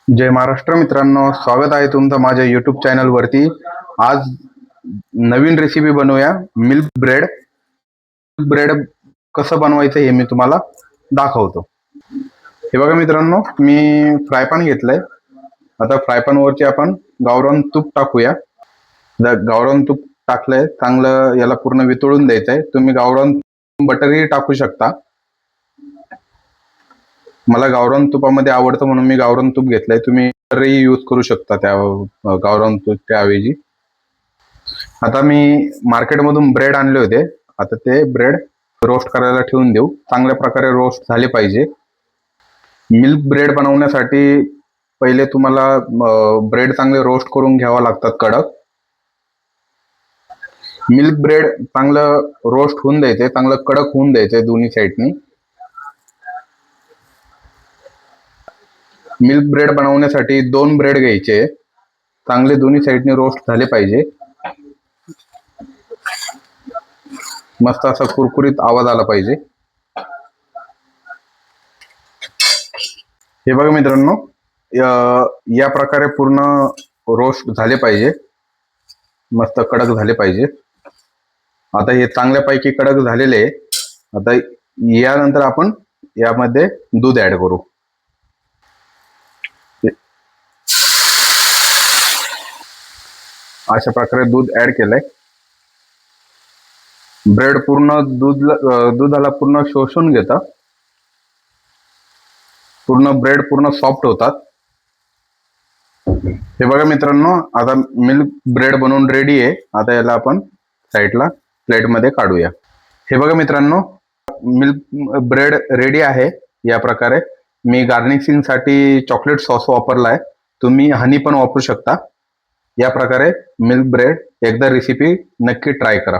जय महाराष्ट्र मित्रांनो, स्वागत आहे तुमचं माझ्या युट्यूब चॅनल वरती। आज नवीन रेसिपी बनवूया मिल्क ब्रेड। ब्रेड कसं बनवायचं हे मी तुम्हाला दाखवतो। हे बघा मित्रांनो, मी फ्राय पॅन घेतलंय। आता फ्राय पॅन वरती आपण गावरान तूप टाकूया। गावरान तूप टाकलंय, चांगलं याला पूर्ण वितळून द्यायचंय। तुम्ही गावरान बटरही टाकू शकता। मला गावरान तुपामध्ये आवडतं म्हणून मी गावरान तूप घेतलंय। तुम्ही बटरही यूज करू शकता त्या गावरान तुपाच्या ऐवजी। आता मी मार्केटमधून ब्रेड आणले होते। आता ते ब्रेड रोस्ट करायला ठेवून देऊ। चांगल्या प्रकारे रोस्ट झाले पाहिजे। मिल्क ब्रेड बनवण्यासाठी पहिले तुम्हाला ब्रेड चांगले रोस्ट करून घ्यावा लागतात कडक। मिल्क ब्रेड चांगलं रोस्ट होऊन द्यायचे, चांगलं कडक होऊन द्यायचे दोन्ही साईडनी। मिल्क ब्रेड बनवण्यासाठी 2 ब्रेड घ्यायचे, चांगले दोन्ही साईडने रोस्ट झाले पाहिजे। मस्त असा कुरकुरीत आवाज आला पाहिजे। हे बघा मित्रांनो, या प्रकारे पूर्ण रोस्ट झाले पाहिजे, मस्त कडक झाले पाहिजे। आता हे चांगल्यापैकी कडक झालेले। आता यानंतर आपण यामध्ये दूध ऍड करू। अशा प्रकारे दूध ऍड केलंय। ब्रेड पूर्ण दुधाला पूर्ण शोषून घेतं। पूर्ण ब्रेड पूर्ण सॉफ्ट होतात। हे बघा मित्रांनो, आता मिल्क ब्रेड बनवून रेडी आहे। आता याला आपण साईडला प्लेट मध्ये काढूया। हे बघा मित्रांनो, मिल्क ब्रेड रेडी आहे। या प्रकारे मी गार्निशिंग साठी चॉकलेट सॉस वापरलाय। तुम्ही हनी पण वापरू शकता। या प्रकारे मिल्क ब्रेड एकदा रेसिपी नक्की ट्राय करा।